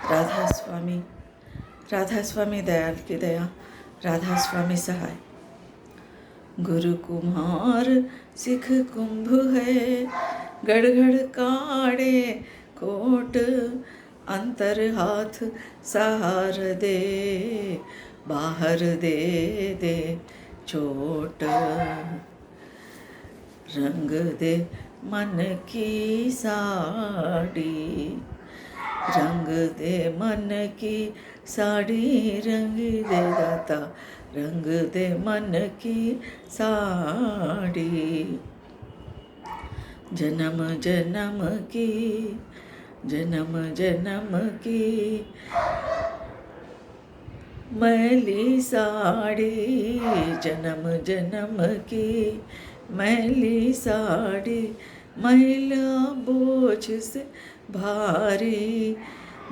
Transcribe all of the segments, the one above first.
राधा स्वामी, राधा स्वामी दयाल की दया, राधा स्वामी सहाय। गुरु कुम्हार सिख कुंभ है, गड़गड़ काढ़े कोट, अंतर हाथ सहार दे, बाहर दे दे चोट। रंग दे मन की साड़ी, रंग दे मन की साड़ी, रंग दे दाता, रंग दे मन की साड़ी। जन्म जन्म की, जन्म जन्म की मैली साड़ी, जन्म जन्म की मैली साड़ी, मैला बोझ से भारी,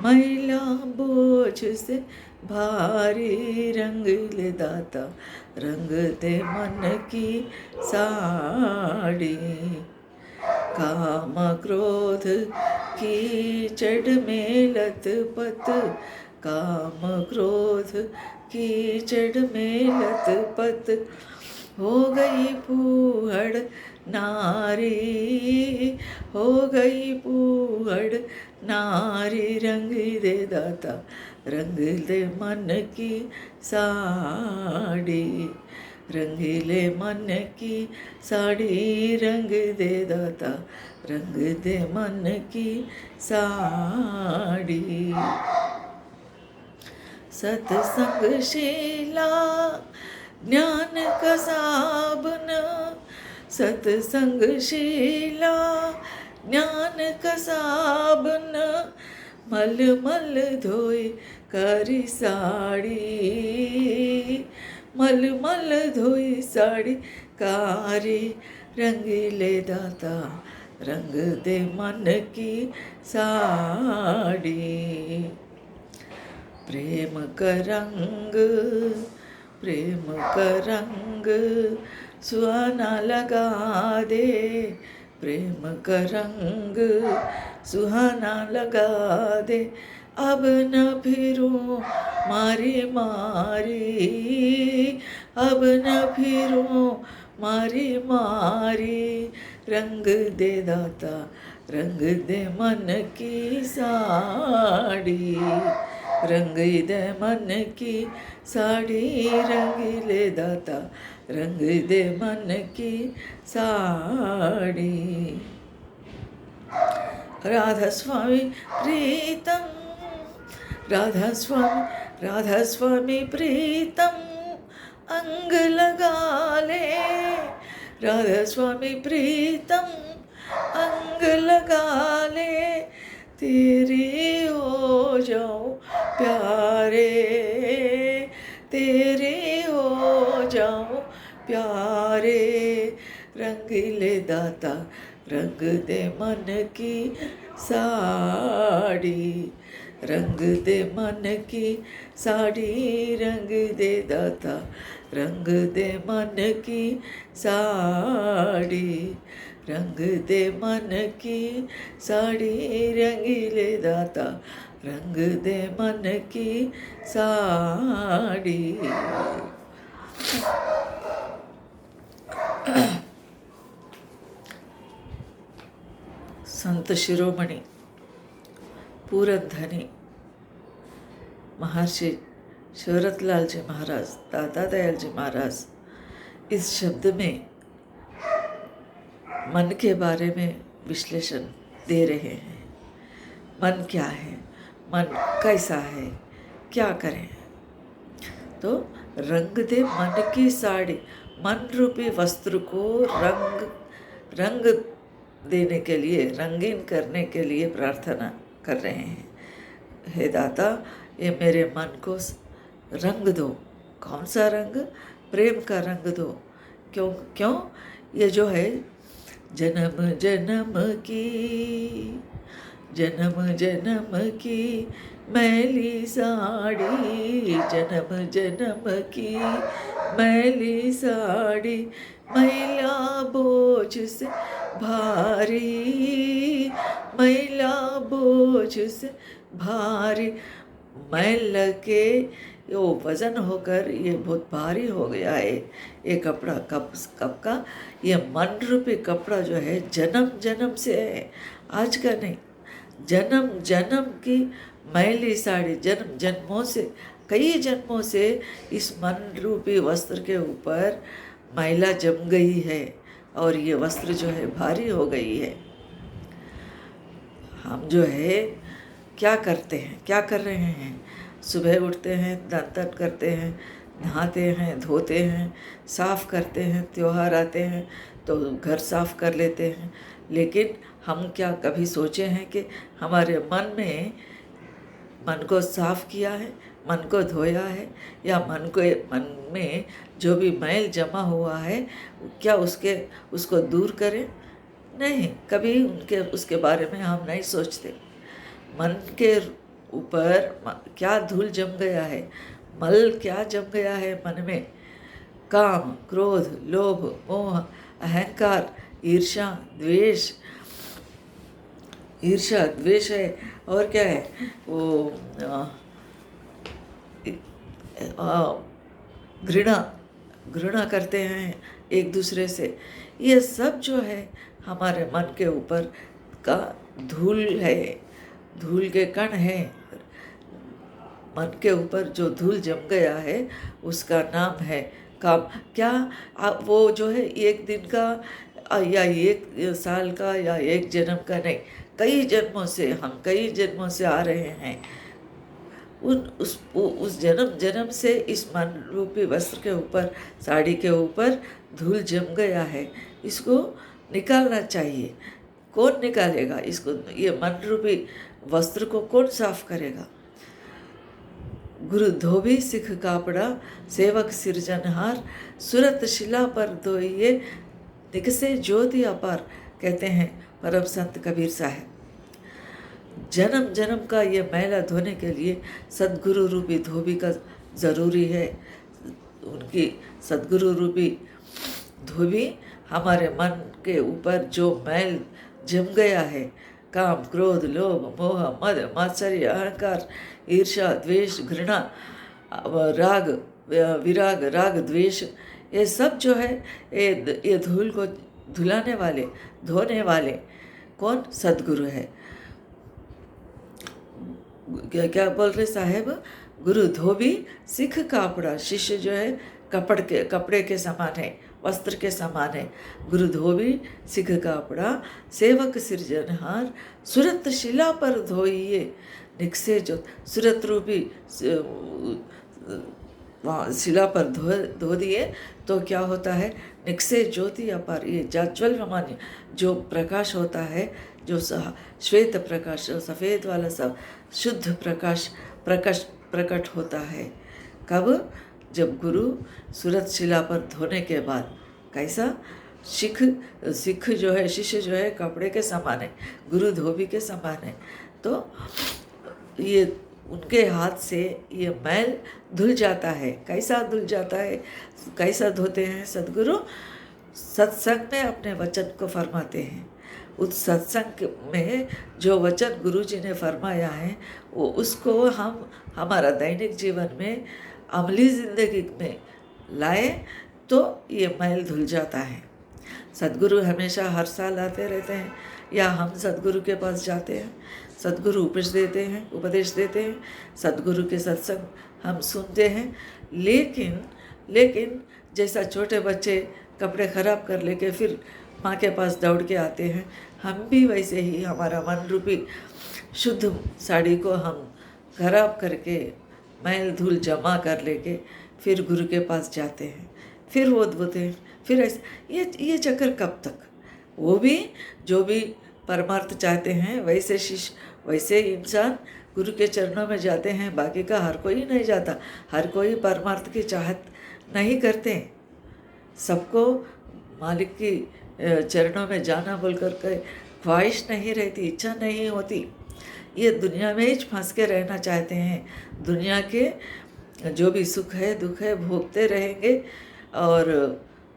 मैला बोझ से भारी। रंग ले दाता, रंग दे मन की साड़ी। काम क्रोध की चढ़ में लत पत, काम क्रोध की चढ़ में लत पत, हो गई फूहड़ नारी, हो गई फूहड़ नारी। रंग दे दाता, रंग दे मन की साड़ी, रंगीले मन की साड़ी, रंग दे दाता, रंग दे मन की साड़ी। सत्संग शीला ज्ञान का साबन, सत्संग शीला ज्ञान का साबन, मल मल धोए करी साड़ी, मल मल धोई साड़ी कारी। रंगीले दाता, रंग दे मन की साड़ी। प्रेम का रंग, प्रेम का रंग सुहाना लगा दे, प्रेम का रंग सुहाना लगा दे। अब न फिरूं मारी मारी, अब न फिरूं मारी मारी। रंग दे दाता, रंग दे मन की साड़ी, रंग दे मन की साड़ी, रंग ले दाता, रंग दे मन की साड़ी। राधा स्वामी प्रीतम, राधा स्वामी, राधा स्वामी प्रीतम, अंग लगा ले, राधा स्वामी प्रीतम, अंग लगा ले। तेरी हो जाऊं प्यारे, तेरी हो जाऊं प्यारे। रंगीले दाता, रंग दे मन की साड़ी, रंग दे मन की साड़ी, रंग दे दाता, रंग दे मन की साड़ी, रंग दे मन की साड़ी, रंगीले दाता, रंग दे मन की साड़ी। संत शिरोमणि पूरनधनी महर्षि शरतलाल जी महाराज, दादा दयाल जी महाराज इस शब्द में मन के बारे में विश्लेषण दे रहे हैं। मन क्या है, मन कैसा है, क्या करें। तो रंग दे मन की साड़ी, मन रूपी वस्त्र को रंग देने के लिए, रंगीन करने के लिए प्रार्थना कर रहे हैं। हे दाता, ये मेरे मन को रंग दो। कौन सा रंग? प्रेम का रंग दो। क्यों क्यों? ये जो है जन्म जन्म की, जन्म जन्म की मैली साड़ी, जन्म जन्म की मैली साड़ी, मैला बोझ से भारी, मैला बोझ से भारी। मैल लगे वो वजन होकर ये बहुत भारी हो गया है ये कपड़ा। कब का? ये मन रूपी कपड़ा जो है जन्म जन्म से है, आज का नहीं। जन्म जन्म की मैली साड़ी, जन्म जन्मों से, कई जन्मों से इस मन रूपी वस्त्र के ऊपर मैला जम गई है और ये वस्त्र जो है भारी हो गई है। हम जो है क्या करते हैं, क्या कर रहे हैं? सुबह उठते हैं, दांत करते हैं, नहाते हैं, धोते हैं, साफ़ करते हैं, त्योहार आते हैं तो घर साफ़ कर लेते हैं। लेकिन हम क्या कभी सोचे हैं कि हमारे मन को साफ़ किया है, मन को धोया है, या मन में जो भी मैल जमा हुआ है क्या उसको दूर करें? नहीं, कभी उसके बारे में हम नहीं सोचते। मन के ऊपर क्या धूल जम गया है, मल क्या जम गया है मन में? काम, क्रोध, लोभ, मोह, अहंकार, ईर्ष्या, द्वेष है। और क्या है वो? घृणा करते हैं एक दूसरे से। ये सब जो है हमारे मन के ऊपर का धूल है, धूल के कण है। मन के ऊपर जो धूल जम गया है उसका नाम है काम। क्या वो जो है एक दिन का या एक साल का या एक जन्म का नहीं, कई जन्मों से आ रहे हैं। उस जन्म से इस मन रूपी वस्त्र के ऊपर, साड़ी के ऊपर धूल जम गया है। इसको निकालना चाहिए। कौन निकालेगा इसको? ये मन रूपी वस्त्र को कौन साफ करेगा? गुरु धोबी सिख कापड़ा, सेवक सिरजनहार, सुरत शिला पर धोइए, निकसे ज्योति अपार, कहते हैं परम संत कबीर साहब। जन्म जन्म का ये मैला धोने के लिए सद्गुरु रूपी धोबी का ज़रूरी है। उनकी सद्गुरु रूपी धोबी हमारे मन के ऊपर जो मैल जम गया है, काम, क्रोध, लोभ, मोह, मद, मात्सर्य, अहंकार, ईर्ष्या, द्वेष, घृणा, राग, विराग, राग, द्वेष, ये सब जो है ये धूल को धुलाने वाले, धोने वाले कौन? सद्गुरु है। क्या बोल रहे साहेब? गुरु धोबी सिख कापड़ा, शिष्य जो है कपड़े के समान है, वस्त्र के समान है। गुरु धोबी सिख कापड़ा, सेवक सिरजनहार, सुरत शिला पर धोइए, निकसे जो सुरत रूपी शिला पर धो दिए तो क्या होता है? निकसे ज्योति अपार, ये जाज्वल्यमान जो प्रकाश होता है, जो श्वेत प्रकाश, सफ़ेद वाला सब शुद्ध प्रकाश प्रकट होता है। कब? जब गुरु सूरत शिला पर धोने के बाद। कैसा? सिख जो है, शिष्य जो है कपड़े के समान है, गुरु धोबी के समान है। तो ये उनके हाथ से ये मैल धुल जाता है। कैसा धुल जाता है? कैसा धोते हैं सद्गुरु? सत्संग में अपने वचन को फरमाते हैं। उस सत्संग में जो वचन गुरु जी ने फरमाया है वो उसको हम हमारा दैनिक जीवन में, अमली ज़िंदगी में लाए तो ये मैल धुल जाता है। सद्गुरु हमेशा हर साल आते रहते हैं या हम सद्गुरु के पास जाते हैं, सद्गुरु उपदेश देते हैं, सद्गुरु के सत्संग हम सुनते हैं। लेकिन जैसा छोटे बच्चे कपड़े ख़राब कर लेके फिर माँ के पास दौड़ के आते हैं, हम भी वैसे ही हमारा मन रूपी शुद्ध साड़ी को हम खराब करके मैल धूल जमा कर लेके फिर गुरु के पास जाते हैं, फिर वो धोते हैं, फिर ऐसे ये चक्कर कब तक? वो भी जो भी परमार्थ चाहते हैं वैसे शिष्य, वैसे इंसान गुरु के चरणों में जाते हैं। बाकी का हर कोई नहीं जाता, हर कोई परमार्थ की चाहत नहीं करते। सबको मालिक की चरणों में जाना बोलकर के ख्वाहिश नहीं रहती, इच्छा नहीं होती। ये दुनिया में ही फंस के रहना चाहते हैं। दुनिया के जो भी सुख है दुख है भोगते रहेंगे और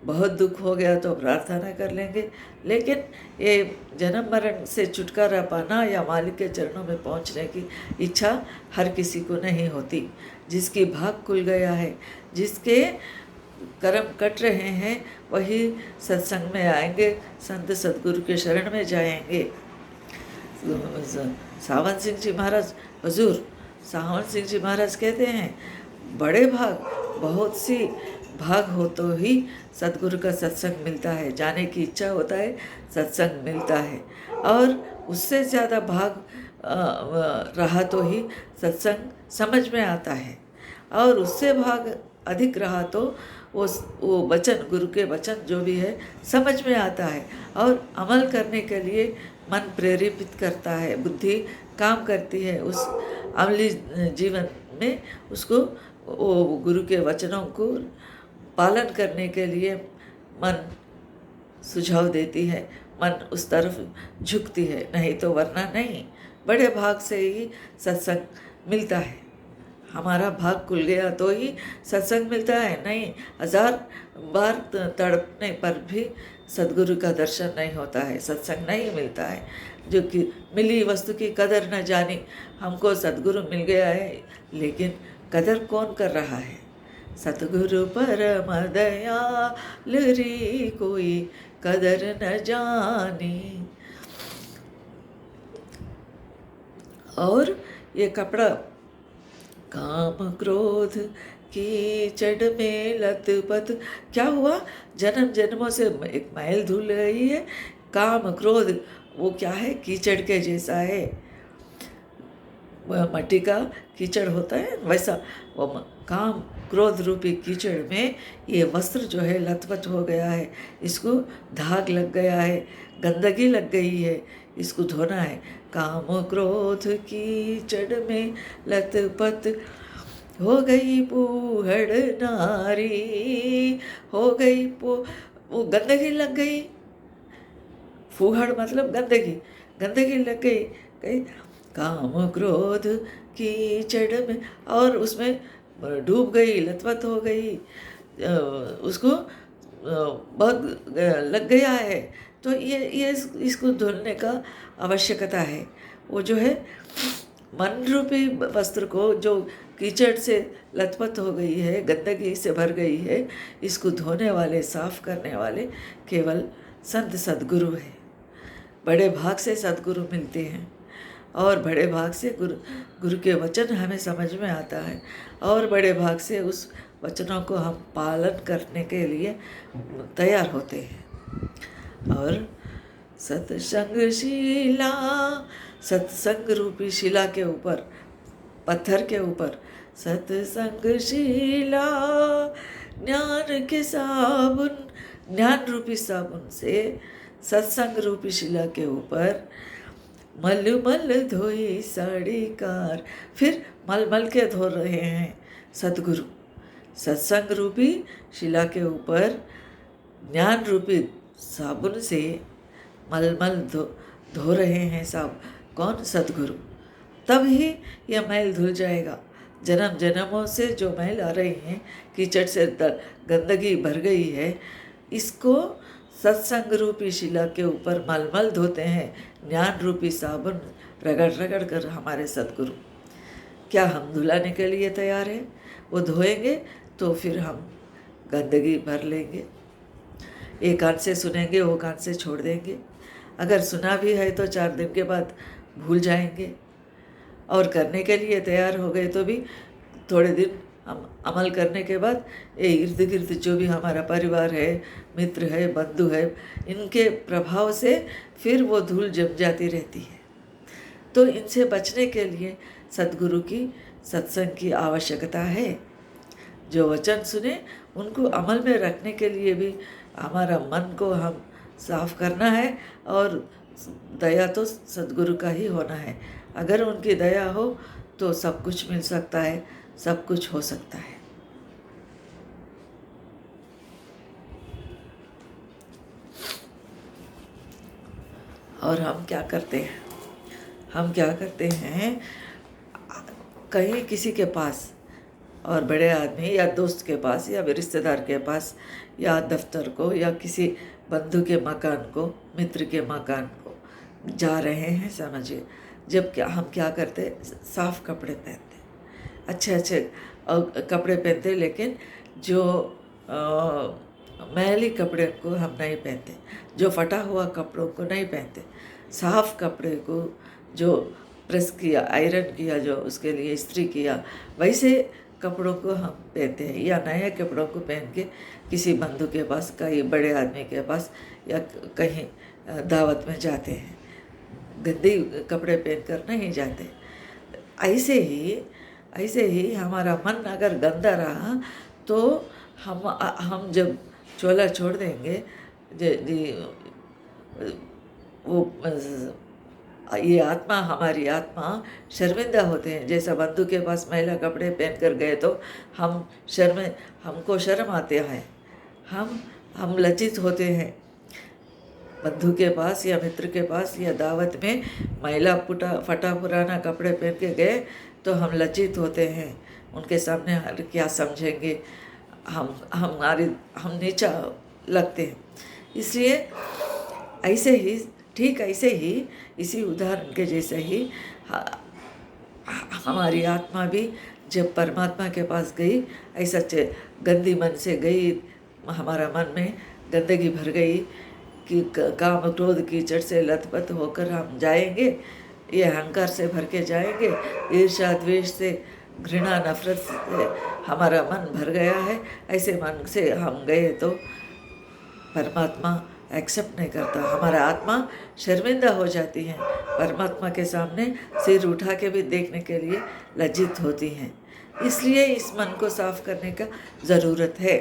बहुत दुख हो गया तो प्रार्थना कर लेंगे, लेकिन ये जन्म मरण से छुटकारा पाना या मालिक के चरणों में पहुंचने की इच्छा हर किसी को नहीं होती। जिसकी भाग खुल गया है, जिसके कर्म कट रहे हैं, वही सत्संग में आएंगे, संत सद्गुरु के शरण में जाएंगे। सावन सिंह जी महाराज, हुजूर सावन सिंह जी महाराज कहते हैं, बड़े भाग, बहुत सी भाग हो तो ही सद्गुरु का सत्संग मिलता है। जाने की इच्छा होता है, सत्संग मिलता है, और उससे ज़्यादा भाग रहा तो ही सत्संग समझ में आता है, और उससे भाग अधिक रहा तो वो वचन, गुरु के वचन जो भी है समझ में आता है, और अमल करने के लिए मन प्रेरित करता है, बुद्धि काम करती है उस अमली जीवन में। उसको वो गुरु के वचनों को पालन करने के लिए मन सुझाव देती है, मन उस तरफ झुकती है, नहीं तो वरना नहीं। बड़े भाग से ही सत्संग मिलता है। हमारा भाग खुल गया तो ही सत्संग मिलता है, नहीं 1000 बार तड़पने पर भी सद्गुरु का दर्शन नहीं होता है, सत्संग नहीं मिलता है। जो कि मिली वस्तु की कदर न जानी, हमको सद्गुरु मिल गया है, लेकिन कदर कौन कर रहा है? सतगुरु परम दयाल री, कोई कदर न जानी। और ये कपड़ा, काम क्रोध कीचड़ में लथपथ, क्या हुआ? जन्म जन्मों से एक मैल धुल रही है। काम क्रोध वो क्या है? कीचड़ के जैसा है। मट्टी का कीचड़ होता है वैसा वो काम क्रोध रूपी कीचड़ में ये वस्त्र जो है लथपथ हो गया है, इसको धाग लग गया है, गंदगी लग गई है, इसको धोना है। काम क्रोध कीचड़ में लथपथ, हो गई पूहड़ नारी, हो गई वो गंदगी लग गई। फूहड़ मतलब गंदगी, गंदगी लग गई काम क्रोध कीचड़ में, और उसमें डूब गई, लथपथ हो गई, उसको बहुत लग गया है। तो ये इसको धुलने का आवश्यकता है। वो जो है मन रूपी वस्त्र को, जो कीचड़ से लथपथ हो गई है, गंदगी से भर गई है, इसको धोने वाले, साफ करने वाले केवल संत सद्गुरु है। बड़े भाग से सद्गुरु मिलते हैं, और बड़े भाग से गुरु के वचन हमें समझ में आता है, और बड़े भाग से उस वचनों को हम पालन करने के लिए तैयार होते हैं। और सत्संग शिला, सत्संग रूपी शिला के ऊपर, पत्थर के ऊपर सत्संग शिला, ज्ञान के साबुन, ज्ञान रूपी साबुन से सत्संग रूपी शिला के ऊपर मल मल धोई साड़ी कार, फिर मल मल के धो रहे हैं सद्गुरु। सत्संग रूपी शिला के ऊपर ज्ञान रूपी साबुन से मलमल धो रहे हैं सब, कौन? सद्गुरु। तब ही यह मैल धुल जाएगा। जन्म जन्मों से जो मैल आ रही हैं, कीचड़ से गंदगी भर गई है, इसको सत्संग रूपी शिला के ऊपर मलमल धोते हैं, ज्ञान रूपी साबुन रगड़ रगड़ कर हमारे सद्गुरु। क्या हम धुलाने के लिए तैयार हैं? वो धोएंगे तो फिर हम गंदगी भर लेंगे। एक कान से सुनेंगे, वो कान से छोड़ देंगे। अगर सुना भी है तो 4 दिन के बाद भूल जाएंगे, और करने के लिए तैयार हो गए तो भी थोड़े दिन हम अमल करने के बाद ये इर्द गिर्द जो भी हमारा परिवार है, मित्र है, बंधु है, इनके प्रभाव से फिर वो धूल जम जाती रहती है। तो इनसे बचने के लिए सद्गुरु की, सत्संग की आवश्यकता है। जो वचन सुने उनको अमल में रखने के लिए भी हमारा मन को हम साफ करना है, और दया तो सद्गुरु का ही होना है। अगर उनकी दया हो तो सब कुछ मिल सकता है, सब कुछ हो सकता है। और हम क्या करते हैं? हम क्या करते हैं, कहीं किसी के पास और बड़े आदमी या दोस्त के पास या रिश्तेदार के पास या दफ्तर को या किसी बंधु के मकान को, मित्र के मकान को जा रहे हैं समझिए, जब क्या हम क्या करते, साफ कपड़े पहनते, अच्छे अच्छे कपड़े पहनते, लेकिन जो मैली कपड़े को हम नहीं पहनते, जो फटा हुआ कपड़ों को नहीं पहनते। साफ कपड़े को जो प्रेस किया, आयरन किया, जो उसके लिए इस्त्री किया, वैसे कपड़ों को हम पहनते हैं, या नए कपड़ों को पहन के किसी बंधु के पास, कहीं बड़े आदमी के पास या कहीं दावत में जाते हैं। गंदे कपड़े पहनकर नहीं जाते। ऐसे ही हमारा मन अगर गंदा रहा तो हम जब चोला छोड़ देंगे, वो ये आत्मा, हमारी आत्मा शर्मिंदा होते हैं। जैसा बंधु के पास मैला कपड़े पहन कर गए तो हमको शर्म आते हैं, हम लज्जित होते हैं। बंधु के पास या मित्र के पास या दावत में मैला फटा पुराना कपड़े पहन के गए तो हम लज्जित होते हैं। उनके सामने क्या समझेंगे, हम नीचा लगते हैं। इसलिए ऐसे ही इसी उदाहरण के जैसे ही हमारी आत्मा भी जब परमात्मा के पास गई, ऐसा गंदी मन से गई, हमारा मन में गंदगी भर गई कि काम क्रोध कीचड़ से लथपथ होकर हम जाएंगे, ये अहंकार से भर के जाएंगे, ईर्ष्या द्वेष से, घृणा नफरत से हमारा मन भर गया है। ऐसे मन से हम गए तो परमात्मा एक्सेप्ट नहीं करता, हमारा आत्मा शर्मिंदा हो जाती है, परमात्मा के सामने सिर उठा के भी देखने के लिए लज्जित होती हैं। इसलिए इस मन को साफ करने का ज़रूरत है।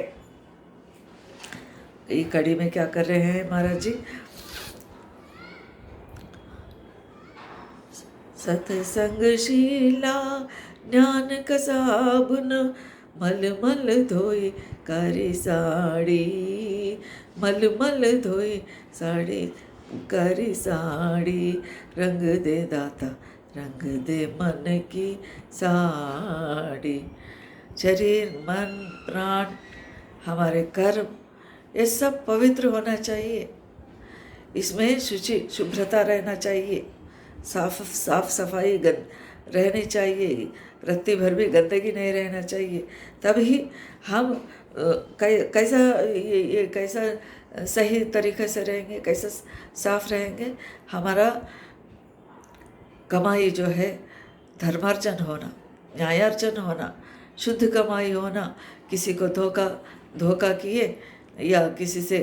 ये कड़ी में क्या कर रहे हैं महाराज जी? सत्संगशीला ज्ञान का साबुन, मल धोई कारी साड़ी, मल धोई साड़ी कारी साड़ी, रंग दे दाता रंग दे मन की साड़ी। शरीर, मन, प्राण, हमारे कर्म, ये सब पवित्र होना चाहिए। इसमें शुभ्रता रहना चाहिए, साफ सफाई रहनी चाहिए, रत्ती भर भी गंदगी नहीं रहना चाहिए। तभी हम कैसा सही तरीके से रहेंगे, कैसा साफ रहेंगे। हमारा कमाई जो है धर्मार्जन होना, न्यायार्जन होना, शुद्ध कमाई होना, किसी को धोखा किए या किसी से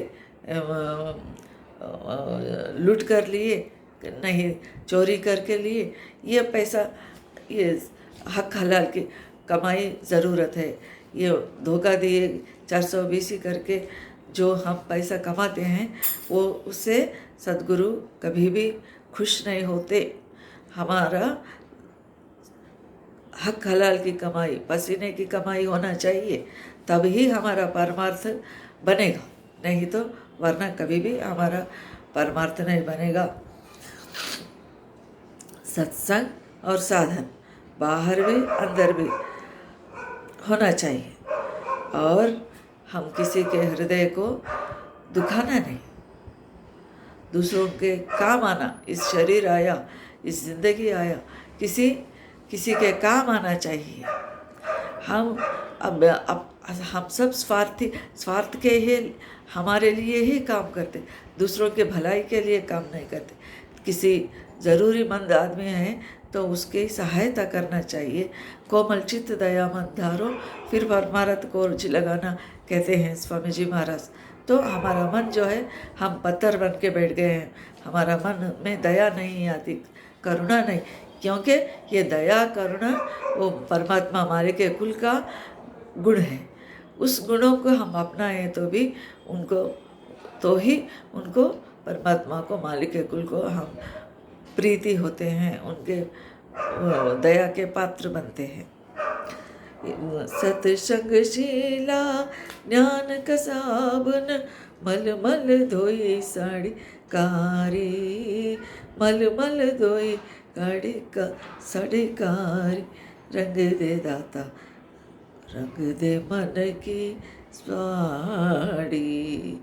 लूट कर लिए नहीं, चोरी करके लिए, ये पैसा, ये हक हलाल की कमाई ज़रूरत है। ये धोखा दिए 420 करके जो हम पैसा कमाते हैं, वो उससे सद्गुरु कभी भी खुश नहीं होते। हमारा हक हलाल की कमाई, पसीने की कमाई होना चाहिए, तभी हमारा परमार्थ बनेगा, नहीं तो वरना कभी भी हमारा परमार्थ नहीं बनेगा। सत्संग और साधन बाहर भी अंदर भी होना चाहिए, और हम किसी के हृदय को दुखाना नहीं, दूसरों के काम आना। इस शरीर आया, इस जिंदगी आया, किसी के काम आना चाहिए। हम सब स्वार्थ के ही हमारे लिए ही काम करते, दूसरों के भलाई के लिए काम नहीं करते। किसी ज़रूरीमंद आदमी है तो उसकी सहायता करना चाहिए। कोमल चित्त दयामंद धारो, फिर परमारथ को रुचि लगाना, कहते हैं स्वामी जी महाराज। तो हमारा मन जो है, हम पत्थर बन के बैठ गए हैं, हमारा मन में दया नहीं आती, करुणा नहीं, क्योंकि ये दया करुणा वो परमात्मा हमारे के कुल का गुण है। उस गुणों को हम अपनाएं तो ही उनको परमात्मा को, मालिक के कुल को हम प्रीति होते हैं, उनके दया के पात्र बनते हैं। सत्संगशीला ज्ञान का साबुन, मल धोई साड़ी कारी, मल धोई साड़ी कारी, रंग दे दाता रंग दे मन की स्वाड़ी।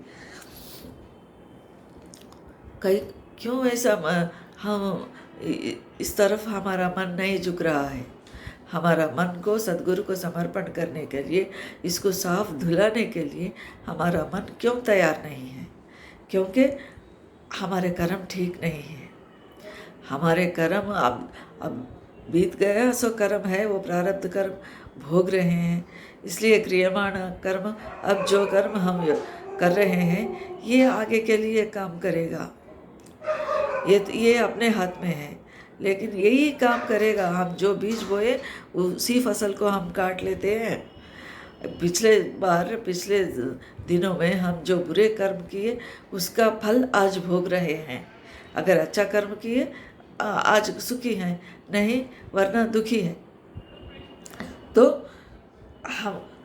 कई क्यों ऐसा हम इस तरफ हमारा मन नहीं झुक रहा है। हमारा मन को सद्गुरु को समर्पण करने के लिए, इसको साफ धुलाने के लिए हमारा मन क्यों तैयार नहीं है? क्योंकि हमारे कर्म ठीक नहीं है। हमारे कर्म अब बीत गया, सो कर्म है, वो प्रारब्ध कर्म भोग रहे हैं। इसलिए क्रियमाण कर्म, अब जो कर्म हम कर रहे हैं ये आगे के लिए काम करेगा। ये अपने हाथ में है, लेकिन यही काम करेगा। हम जो बीज बोए उसी फसल को हम काट लेते हैं। पिछले दिनों में हम जो बुरे कर्म किए उसका फल आज भोग रहे हैं। अगर अच्छा कर्म किए आज सुखी हैं, नहीं वरना दुखी है। तो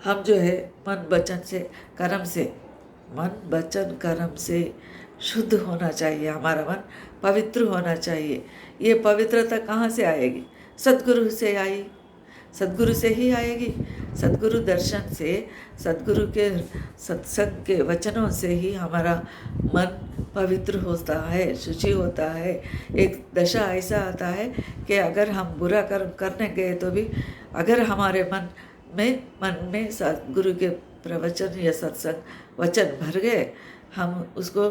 हम जो है मन वचन कर्म से शुद्ध होना चाहिए। हमारा मन पवित्र होना चाहिए। ये पवित्रता कहाँ से आएगी? सद्गुरु से आई, सद्गुरु से ही आएगी। सद्गुरु दर्शन से, सद्गुरु के सत्संग के वचनों से ही हमारा मन पवित्र होता है, शुचि होता है। एक दशा ऐसा आता है कि अगर हम बुरा कर्म करने गए तो भी अगर हमारे मन में सद्गुरु के प्रवचन या सत्संग वचन भर गए, हम उसको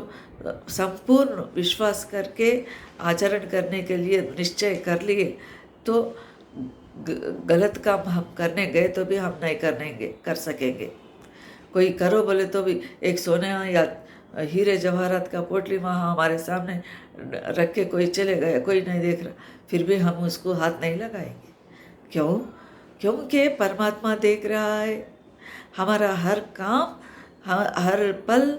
संपूर्ण विश्वास करके आचरण करने के लिए निश्चय कर लिए, तो गलत काम हम करने गए तो भी हम नहीं कर सकेंगे। कोई करो बोले तो भी एक सोने या हीरे जवाहरात का पोटली वहाँ हमारे सामने रख के कोई चले गए, कोई नहीं देख रहा, फिर भी हम उसको हाथ नहीं लगाएंगे। क्यों? क्योंकि परमात्मा देख रहा है हमारा हर काम, हर पल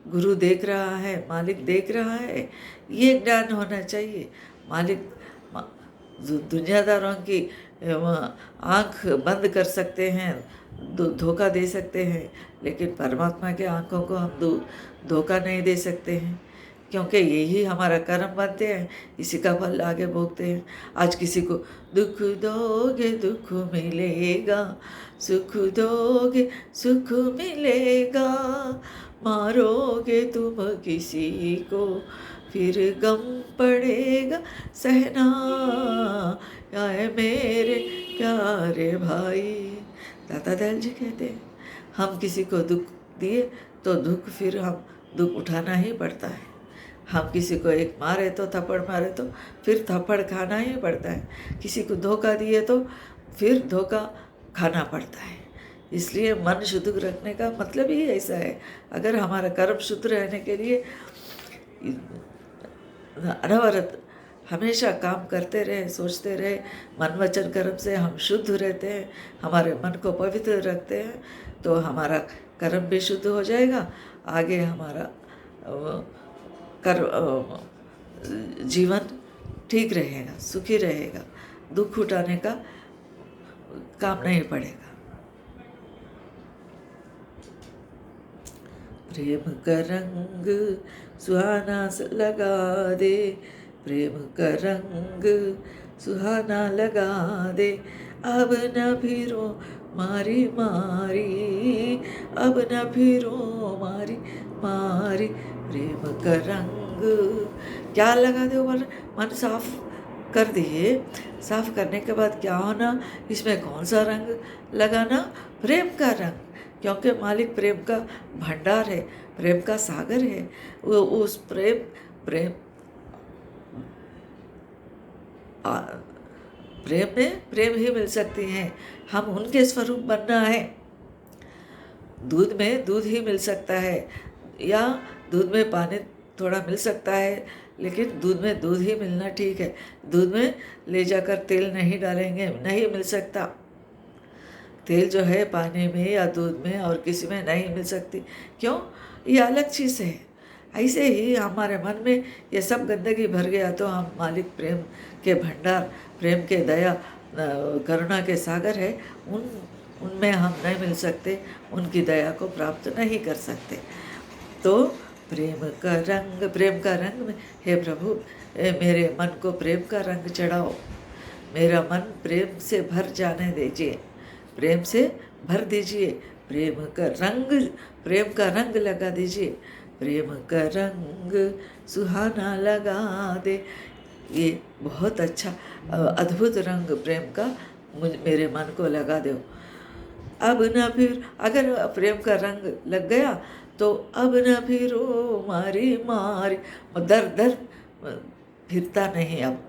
गुरु देख रहा है, मालिक देख रहा है। ये ज्ञान होना चाहिए। मालिक दुनियादारों की आँख बंद कर सकते हैं, धोखा दे सकते हैं, लेकिन परमात्मा के आँखों को हम धोखा नहीं दे सकते हैं, क्योंकि यही हमारा कर्म बनते हैं, इसी का फल आगे भोगते हैं। आज किसी को दुख दोगे दुख मिलेगा, सुख दोगे सुख मिलेगा, मारोगे तुम किसी को फिर गम पड़ेगा सहना, आए मेरे प्यारे भाई। दाता दयाल जी कहते हैं हम किसी को दुख दिए तो फिर हम दुख उठाना ही पड़ता है। हम किसी को एक मारे तो थप्पड़ मारे तो फिर थप्पड़ खाना ही पड़ता है। किसी को धोखा दिए तो फिर धोखा खाना पड़ता है। इसलिए मन शुद्ध रखने का मतलब ही ऐसा है। अगर हमारा कर्म शुद्ध रहने के लिए अनवरत हमेशा काम करते रहे, सोचते रहे, मन वचन कर्म से हम शुद्ध रहते हैं, हमारे मन को पवित्र रखते हैं, तो हमारा कर्म भी शुद्ध हो जाएगा। आगे हमारा जीवन ठीक रहेगा, सुखी रहेगा, दुख उठाने का काम नहीं पड़ेगा। प्रेम का रंग सुहाना लगा दे, प्रेम का रंग सुहाना लगा दे, अब न फिरो मारी मारी, अब न फिरो मारी मारी, प्रेम का रंग क्या लगा दे? मन साफ कर दिए। साफ करने के बाद क्या होना? इसमें कौन सा रंग लगाना? प्रेम का रंग, क्योंकि मालिक प्रेम का भंडार है, प्रेम का सागर है। वो उस प्रेम में प्रेम ही मिल सकती है। हम उनके स्वरूप बनना है। दूध में दूध ही मिल सकता है, या दूध में पानी थोड़ा मिल सकता है, लेकिन दूध में दूध ही मिलना ठीक है। दूध में ले जाकर तेल नहीं डालेंगे, नहीं मिल सकता। तेल जो है पानी में या दूध में और किसी में नहीं मिल सकती। क्यों? ये अलग चीज़ है। ऐसे ही हमारे मन में ये सब गंदगी भर गया तो हम मालिक प्रेम के भंडार, प्रेम के दया करुणा के सागर है, उनमें हम नहीं मिल सकते, उनकी दया को प्राप्त नहीं कर सकते। तो प्रेम का रंग में, हे प्रभु मेरे मन को प्रेम का रंग चढ़ाओ, मेरा मन प्रेम से भर जाने दीजिए, प्रेम से भर दीजिए, प्रेम का रंग लगा दीजिए, प्रेम का रंग सुहाना लगा दे। ये बहुत अच्छा अद्भुत रंग प्रेम का मेरे मन को लगा दो। अब न फिर, अगर प्रेम का रंग लग गया तो अब न फिर ओ मारी मारी, दर दर फिरता नहीं। अब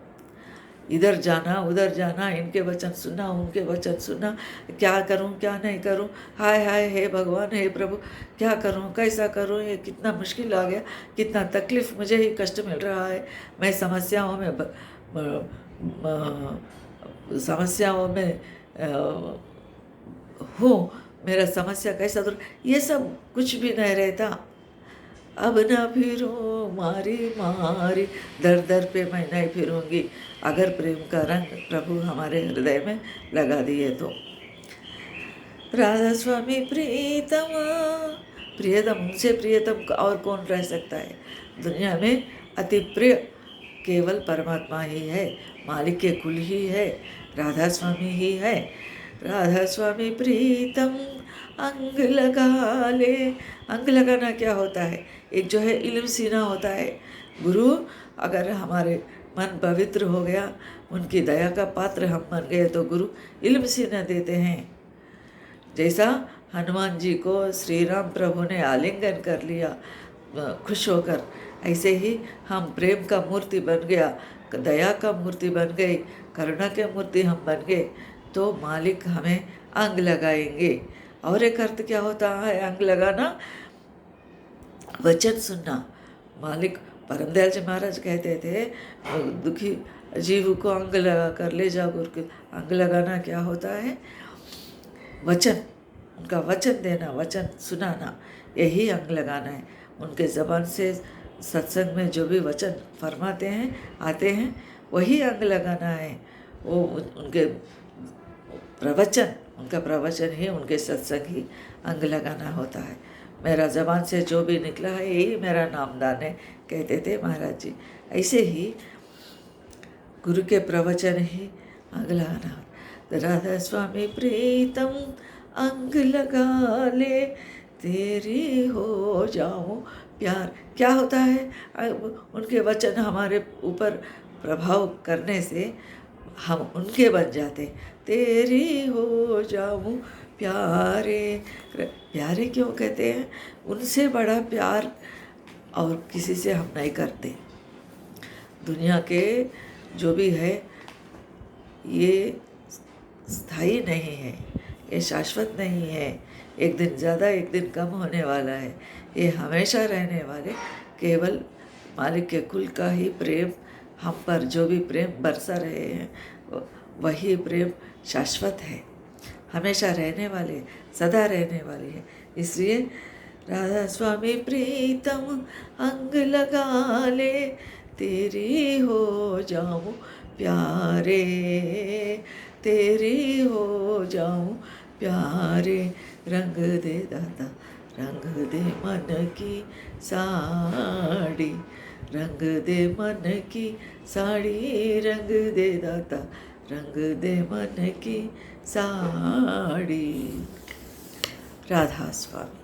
इधर जाना उधर जाना, इनके वचन सुना उनके वचन सुना, क्या करूं क्या नहीं करूं, हाय हाय हे भगवान हे प्रभु, क्या करूं कैसा करूं, ये कितना मुश्किल आ गया, कितना तकलीफ़, मुझे ही कष्ट मिल रहा है, मैं समस्याओं में हूँ, मेरा समस्या कैसा दूर, ये सब कुछ भी नहीं रहता। अब न फिरो मारी मारी, दर दर पे मैं नहीं फिरूंगी, अगर प्रेम का रंग प्रभु हमारे हृदय में लगा दिए तो। राधा स्वामी प्रीतम, प्रियतम, उनसे प्रियतम और कौन रह सकता है दुनिया में। अति प्रिय केवल परमात्मा ही है, मालिक के कुल ही है, राधा स्वामी ही है। राधा स्वामी प्रीतम अंग लगा ले। अंग लगाना क्या होता है? एक जो है इल्म सीना होता है। गुरु अगर हमारे मन पवित्र हो गया, उनकी दया का पात्र हम बन गए तो गुरु इल्म सीना देते हैं। जैसा हनुमान जी को श्री राम प्रभु ने आलिंगन कर लिया खुश होकर, ऐसे ही हम प्रेम का मूर्ति बन गया, दया का मूर्ति बन गई, करुणा के मूर्ति हम बन गए तो मालिक हमें अंग लगाएंगे। और एक अर्थ क्या होता है अंग लगाना? वचन सुनना। मालिक परमदयाल जी महाराज कहते थे, दुखी जीव को अंग लगा कर ले जाओ गुरु के। अंग लगाना क्या होता है? वचन, उनका वचन देना, वचन सुनाना, यही अंग लगाना है। उनके ज़बान से सत्संग में जो भी वचन फरमाते हैं आते हैं वही अंग लगाना है। वो उनके प्रवचन, उनका प्रवचन ही, उनके सत्संग ही अंग लगाना होता है। मेरा ज़बान से जो भी निकला है यही मेरा नामदान है, कहते थे महाराज जी। ऐसे ही गुरु के प्रवचन ही अंग लगाना। राधा स्वामी प्रीतम अंग लगा ले, तेरी हो जाऊं प्यार। क्या होता है? उनके वचन हमारे ऊपर प्रभाव करने से हम उनके बन जाते। तेरी हो जाऊं प्यारे। प्यारे क्यों कहते हैं? उनसे बड़ा प्यार और किसी से हम नहीं करते। दुनिया के जो भी है ये स्थायी नहीं है, ये शाश्वत नहीं है, एक दिन ज़्यादा एक दिन कम होने वाला है। ये हमेशा रहने वाले केवल मालिक के कुल का ही प्रेम, हम पर जो भी प्रेम बरसा रहे हैं वही प्रेम शाश्वत है, हमेशा रहने वाले, सदा रहने वाले है। इसलिए राधा स्वामी प्रीतम अंग लगा ले, तेरी हो जाऊं प्यारे, तेरी हो जाऊं प्यारे। रंग दे दाता रंग दे मन की साड़ी, रंग दे मन की साड़ी, रंग दे दाता रंग दे मन की साड़ी। राधा स्वामी।